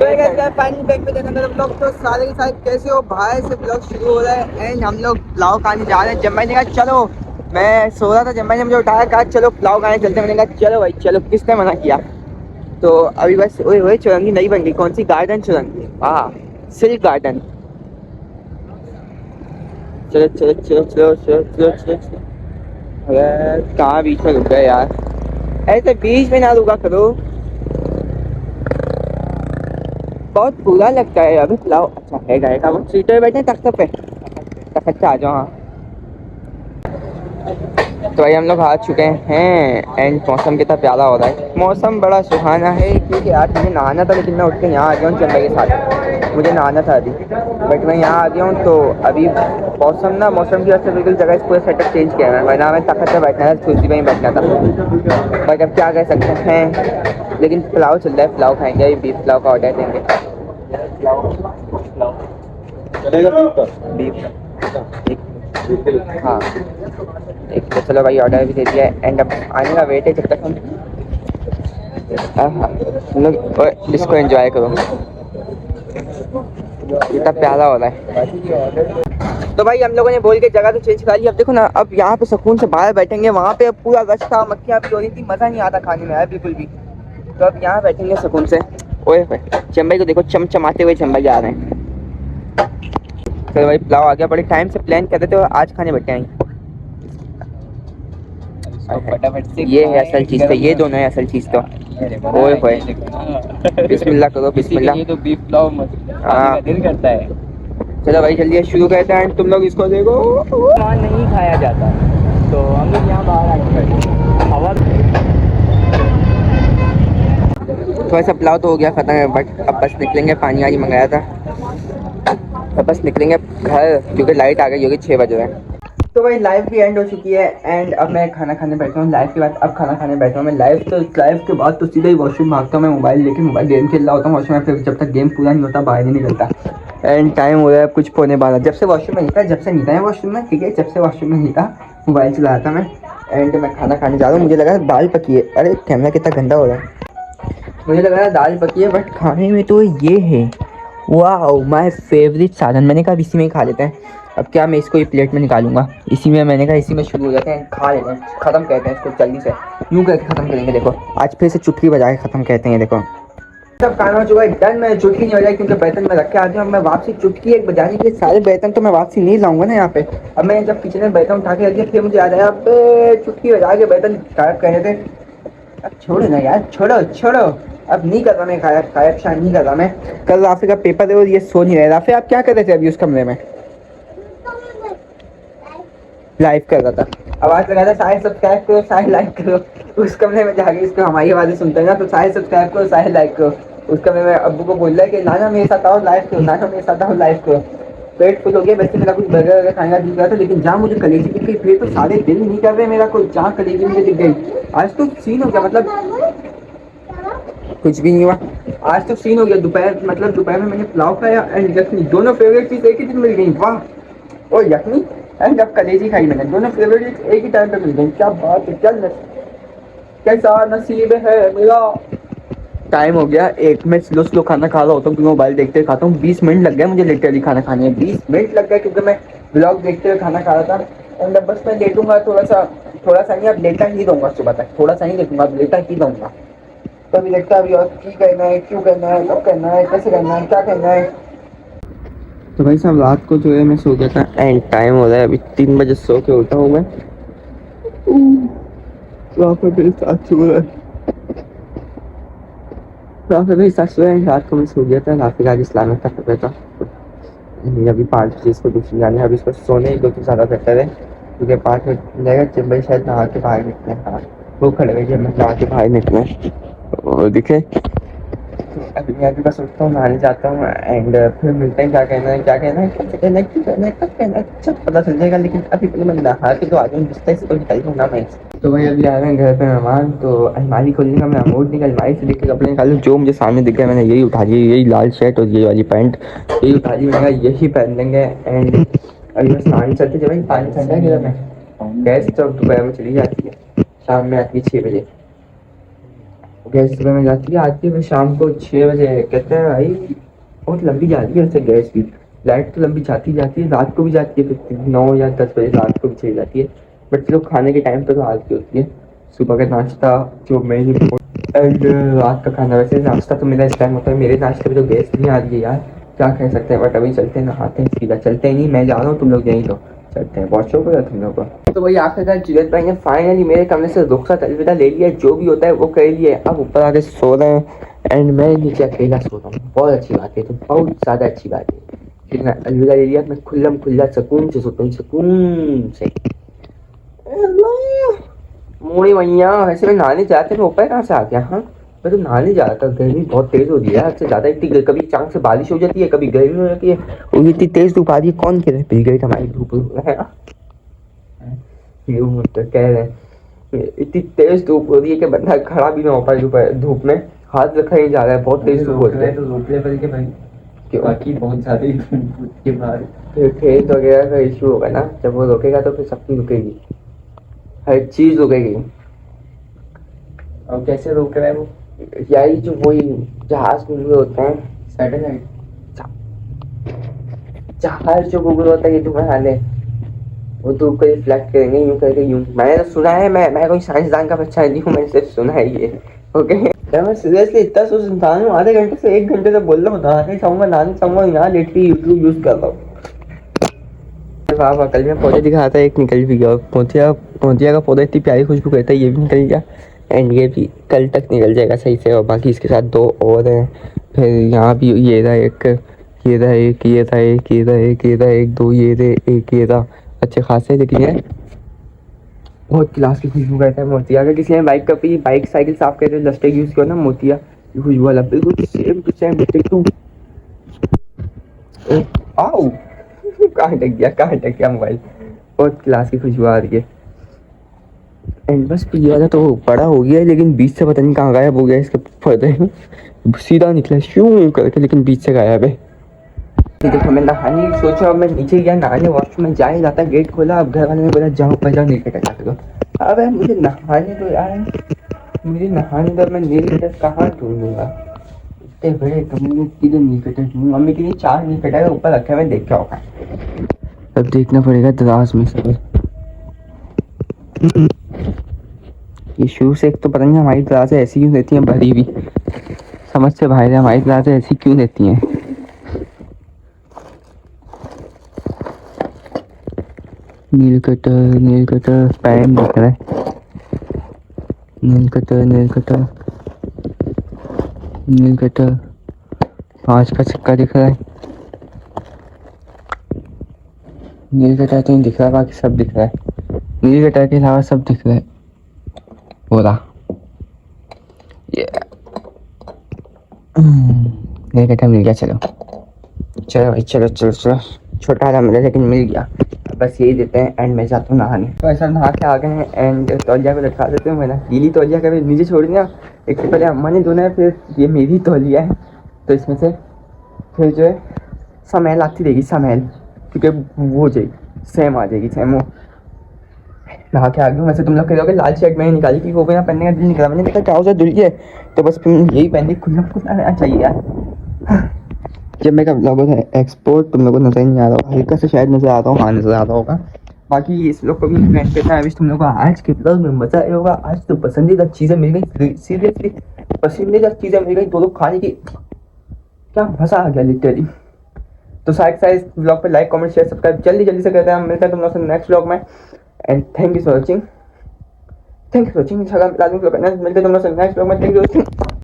Finally back पे देखा blog तो सारे के सारे कैसे हो भाई से ब्लॉग शुरू हो रहा है एंड हम लोग पुलाव खाने जा रहे हैं। जम्बाई ने कहा चलो, मैं सो रहा था, जम्बाई ने मुझे उठाया, कहा चलो पुलाव खाने चलते हैं। मैंने कहा चलो भाई चलो, किसने मना किया। तो अभी बस वही चुरंगी नई बन गई, कौन सी गार्डन चुरंगी, हाँ सिल्क गार्डन। चलो चलो चलो चलो चलो चलो चलो चलो। अरे कहाँ बीच में रुक गए यार, ऐसे बीच में ना रुका करो, बहुत बुरा लगता है। अभी पुलाव अच्छा है गाय का, वो सीटों पे बैठे तख्त पे, तख्त आ जाओ। हाँ तो भाई हम लोग आ चुके हैं एंड मौसम कितना प्यारा हो रहा है, मौसम बड़ा सुहाना है। क्योंकि आज मुझे नहाना था लेकिन मैं उठ के यहाँ आ गया हूँ चंदा के साथ, मुझे नहाना था अभी बट मैं यहाँ आ गया हूँ। तो अभी मौसम की वजह से बिल्कुल जगह पूरा सेटअप चेंज किया है, वरना मैं तख्त पे बैठना था, कुर्सी पे ही बैठना था बट अब क्या कर सकते हैं। लेकिन पुलाव चल रहा है, पुलाव खाएंगे, अभी बीफ पुलाव का ऑर्डर देंगे। बीफ हाँ एक तो चलो भाई ऑर्डर भी दे दिया है एंड अब आने का वेट है। जब तक हम लोग इसको एंजॉय करो, कितना प्यारा हो रहा है। तो भाई हम लोगों ने बोल के जगह तो चेंज करा ली। अब देखो ना, अब यहाँ पे सुकून से बाहर बैठेंगे, वहाँ पे पूरा रश था, मक्खियाँ भी हो रही थी, मज़ा नहीं आता खाने में यार बिल्कुल भी। तो अब यहाँ बैठेंगे सुकून से। ओए चंबई को देखो चमचमाते हुए चंबई जा रहे हैं। चलो भाई पुलाव आ गया, बड़े टाइम से प्लान कर रहे थे और आज खाने बैठे हैं। फटाफट से ये है असल चीज, तो ये दोनों है असल चीज तो। ओए होए बिस्मिल्लाह करो बिस्मिल्लाह। ये तो बीफ पुलाव मत दिल करता है। चलो भाई जल्दी शुरू करते हैं, तुम लोग इसको देखो। वहाँ नहीं खाया जाता तो हम लोग यहाँ बाहर आके हवा। थोड़ा सा पुलाव तो हो गया खत्म है बट अब बस निकलेंगे, पानी वानी मंगाया था, अब बस निकलेंगे घर क्योंकि लाइट आ गई होगी, 6 बज रहे हैं। तो भाई लाइव भी एंड हो चुकी है एंड अब मैं खाना खाने बैठा हूँ। लाइव के बाद अब खाना खाने बैठा हूँ मैं। लाइव के बाद तो सीधा ही वॉशरूम भागता हूँ मैं, मोबाइल लेके मोबाइल गेम खेल रहा होता हूँ वॉशरूम में, फिर जब तक गेम पूरा नहीं होता बाहर नहीं निकलता। एंड टाइम हो रहा है कुछ पौने 12, जब से वॉशरूम में नहीं था, जब से नहीं था वॉशरूम में, ठीक है, जब से वॉशरूम में नहीं था मोबाइल चला रहा था मैं। एंड मैं खाना खाने जा रहा हूँ, मुझे लगा दाल पकी है, अरे कैमरा कितना गंदा हो रहा है, मुझे लग रहा है दाल पकी है बट खाने में तो ये है। वाह माय फेवरेट सालन, मैंने कहा इसी में ही खा लेते हैं। अब क्या मैं इसको ये प्लेट में निकालूंगा, इसी में मैंने कहा इसी में शुरू हो जाते हैं, खा लेते हैं, ख़त्म कहते हैं इसको जल्दी से, यूँ करके ख़त्म करेंगे। देखो आज फिर से चुटकी बजा के ख़त्म कहते हैं। देखो सब खाना हो चुका है डन, मैंने चुटकी नहीं बजाई क्योंकि बर्तन में रख के आते हैं। मैं वापसी चुटकी एक बजाने के लिए सारे बर्तन तो मैं वापसी नहीं लाऊंगा ना यहाँ पे। अब मैंने जब किचन में बर्तन उठा के रख दिया फिर मुझे याद आया अब चुटकी बजा के बर्तन गायब कर रहे थे। अब छोड़ो ना यार, छोड़ो छोड़ो, अब नहीं कर रहा मैं, खाया खाया शायद नहीं कर रहा मैं। कल राफी का पेपर है और ये सो नहीं रहे। राफी आप क्या कर रहे थे अभी उस कमरे में? लाइव कर रहा था, आवाज लगा था सारे सब्सक्राइब करो सारे लाइक करो। उस कमरे में जाके इसको हमारी आवाज़ें सुनते हैं ना, तो सारे सब्सक्राइब करो सारे लाइक करो। उस कमरे में अब्बू को बोल रहा है कि नाना मेरे साथ आओ लाइव करो, नाना मेरे साथ आओ लाइव करो। पेट फुल हो गया, वैसे मेरा कुछ बर्गर वगैरह खाने का दिख रहा था लेकिन जहाँ मुझे कलेजी दिख गई फिर तो सारे दिल नहीं कर रहे मेरा, कोई जहाँ कलेजी मुझे दिख गई आज तो सीन हो गया। मतलब कुछ भी नहीं हुआ, आज तो सीन हो गया। दोपहर मतलब दोपहर में मैंने पुलाव खाया एंड यखनी, दोनों फेवरेट चीज़ एक ही दिन मिल गई। वाह, और यखनी एंड अब कलेजी खाई मैंने, दोनों फेवरेट चीज़ एक ही टाइम पे मिल गई। क्या बात है, क्या कैसा नसीब है मेरा। टाइम हो गया एक, मैं स्लो स्लो खाना खा रहा होता हूँ क्योंकि मोबाइल देखते खाता हूँ। 20 मिनट लग गए मुझे लिटरली खाना खाने में, 20 मिनट लग गए क्योंकि मैं ब्लॉग देखते हुए खाना खा रहा था। एंड अब बस मैं लेटूंगा थोड़ा सा नहीं, अब लेटा ही रहूँगा सुबह तक, थोड़ा सा नहीं लेटूंगा, अब लेटा ही रहूँगा। तो अभी देखता अभी और की करना है, क्यों करना है, कब करना है, कैसे करना है, क्या करना है। तो भाई साहब रात को जो है मैं सो गया था एंड टाइम हो रहा है अभी 3 बजे सो के उठा हूँ मैं। रात को मैं सो गया था, रात आज इस्लामिक का पेपर था। अभी 5 बजे इसको ट्यूशन जाना है, अभी इसको सोने ही दो तो ज़्यादा बेहतर है क्योंकि 5 बजे जाएगा चंबई शायद नहा के बाहर निकले। हाँ वो खड़े हुए जब मैं नहा के बाहर निकले और दिखे। अभी मैं अभी बस उठता हूँ, नहाने जाता हूँ एंड फिर मिलते हैं, क्या कहना है क्या कहना है कैसे कहना है क्यों कहना है कब कहना है सब पता चल जाएगा। लेकिन अभी पहले मैं नहा के तो आ जाऊँ, बिस्तर से तो निकल दूँ ना मैं। तो भाई अभी आ रहे हैं घर पे मेहमान, तो अलमारी खोलने का मैं मूड निकल, अलमारी से देख के कपड़े निकालूँ, जो मुझे सामने दिख गया मैंने यही उठा लिया, यही लाल शर्ट और ये वाली पैंट यही उठा ली, मैंने यही पहन लेंगे। एंड अभी बस पानी चलते जब भाई पानी ठंडा है में, गैस तो दोपहर में चली जाती है, शाम में आती है 6 बजे। गैस सुबह में जाती है, आती है फिर शाम को 6 बजे। कहते हैं भाई बहुत लंबी जाती है वैसे गैस भी। लाइट तो लंबी जाती है, रात को भी जाती है, फिर 9 या 10 बजे रात को भी चली जाती है। बट लोग खाने के टाइम पे तो आती होती है। सुबह का नाश्ता जो मेन एंड रात का खाना। वैसे नाश्ता तो मेरा इस टाइम होता है, मेरे नाश्ते में तो गैस नहीं आ रही है यार, क्या कह सकते हैं। बट अभी चलते हैं, नहाते हैं, सीधा चलते ही नहीं, मैं जा रहा हूँ, तुम लोग यहीं तो चलते हैं। बहुत शौक हो तुम लोग को। तो वही आखिरकार जुनेद भाई ने फाइनली मेरे कमरे से रुखसत अलविदा ले लिया, जो भी होता है वो कर लिए। अब ऊपर आके सो रहे हैं एंड मैं नीचे अकेला सो रहा हूँ। बहुत अच्छी बात है, तो बहुत ज़्यादा अच्छी बात है। फिर मैं अलविदा ले लिया, मैं खुल्लम खुल्ला सुकून से सोता हूँ, सुकून से। मोड़ी भैया वैसे मैं नहाने जाते मैं ऊपर कहाँ से आ गया। हाँ मैं तो नहाने जा रहा था, गर्मी बहुत तेज हो रही है हद से ज़्यादा। इतनी कभी अचानक से बारिश हो जाती है, कभी गर्मी हो जाती है, और इतनी तेज धूप आ रही है। कौन कह रहे हैं पिल गई हमारी धूप है ना? यूं तो कह रहे हैं इतनी तेज धूप हो रही है कि बंदा खड़ा भी ना हो पाए धूप में, हाथ रखा ही जा रहा है। बहुत तेज धूप हो रही है तो रोक ले पड़ के भाई, क्यों बाकी बहुत ज़्यादा ही के बाद फिर खेत वगैरह का इशू होगा ना, जब वो रोकेगा तो फिर सब चीज़ रुकेगी, हर चीज़ रुकेगी। और कैसे रोक रहा है वो? यही जो वही जहाज घूम होते हैं सैटेलाइट, जहाज जो गूगल होता है ये तुम्हें हाल है, वो धूप को रिफ्लेक्ट करेंगे यूं करके यूं। मैंने तो सुना है, मैं कोई साइंसदान का बच्चा नहीं हूँ, मैंने सिर्फ सुना है ये। ओके मैं सीरियसली इतना सोच इंसान हूँ, आधे घंटे से 1 घंटे से बोल रहा हूँ नहाने चाहूँगा यहाँ लेट के यूट्यूब यूज़ कर रहा हूँ। वाह वाह, कल मैं पौधे दिखा था, एक निकल भी गया। पोतिया का पौधा इतनी प्यारी खुशबू करता है, ये भी निकल गया एंड ये भी कल तक निकल जाएगा सही से। और बाकी इसके साथ 2 और हैं। फिर यहाँ भी ये रहा एक, ये रहा एक, ये रहा एक, ये रहा एक, ये रहा एक, 2 ये रहे, एक ये रहा। अच्छे खासे लेकिन ये बहुत क्लास की खुशबू करता है मोतिया। अगर किसी ने बाइक का भी बाइक साइकिल साफ करते हुए डस्टर यूज़ किया ना, मोतिया की खुशबू वाला बिल्कुल सेम टू सेम टू। आओ कहाँ अटक गया मोबाइल। बहुत क्लास की खुशबू आ रही है एंड बस ये वाला तो बड़ा हो गया है, लेकिन बीच से पता नहीं कहाँ गायब हो गया। इसके पौधे सीधा निकला शू करके, लेकिन बीच से गायब है। देखो मैं नहाने की सोचा, अब मैं नीचे गया नहाने, वॉशरूम में जाए जाता गेट खोला, अब घर वाले ने बोला जाओ ऊपर जाओ नील कटर जाके दो। अब मुझे नहाने दो यार, मुझे नहाने दो, मैं नील कटर कहाँ ढूंढूंगा? इतने बड़े कमरे की तो नील कटर ढूंढूंगा। मम्मी के लिए 4 नील कटर ऊपर रखे हुए, देख क्या होगा। अब देखना पड़ेगा दराज में सब। ये शू से एक तो पता नहीं हमारी दराजें ऐसी क्यों देती हैं भरी हुई, समझ से बाहर है। हमारी दराजें ऐसी क्यों देती हैं? नील कटर पैन दिख रहा है, नील कटर 5 का सिक्का दिख रहा है। नील कटर तो नहीं दिख रहा, बाकी सब दिख रहा है। नील कटर के अलावा सब दिख रहा है। हो रहा नील कटर मिल गया। चलो भाई चलो छोटा था मिला लेकिन मिल गया। बस यही देते हैं एंड मैं जाता हूँ नहाने। तो ऐसा नहा के आ गए हैं एंड तौलिया को लटका देते हैं। मैंने गीली तौलिया कभी नीचे छोड़ दिया, एक से पहले अम्मा ने धोना है, फिर ये मेरी तौलिया है तो इसमें से फिर जो है स्मेल आती रहेगी, स्मेल, क्योंकि वो जाएगी सेम आ जाएगी सेम। वो नहा के आ गया। वैसे तुम लोग कहोगे लाल शर्ट मैंने निकाली थी, वो बिना पहनने का दिल निकला, मैंने देखा ट्राउजर धुल गया तो बस फिर यही पहन खुला रहना चाहिए यार। जब मैं कब लोगों ने एक्सपोर्ट तुम लोगों को नजर नहीं आ रहा होगा, हल्का से शायद नजर आता हूँ, हाँ नजर आता होगा। बाकी इस लोग को भी फ्रेंड कहता है, तुम लोग को आज के ब्लॉग में मजा आया होगा। आज तो पसंदीदा चीज़ें मिल गई, सीरियसली पसंदीदा चीज़ें मिल गई, 2 खाने की, क्या मजा आ गया लिटरली। तो साइड ब्लॉग पे लाइक कमेंट शेयर सब्सक्राइब जल्दी से करते हैं। हम मिलते हैं तुम लोग से नेक्स्ट ब्लॉग में and thank you for watching. मिलते हैं तुम लोग से नेक्स्ट ब्लॉग में। Thank you.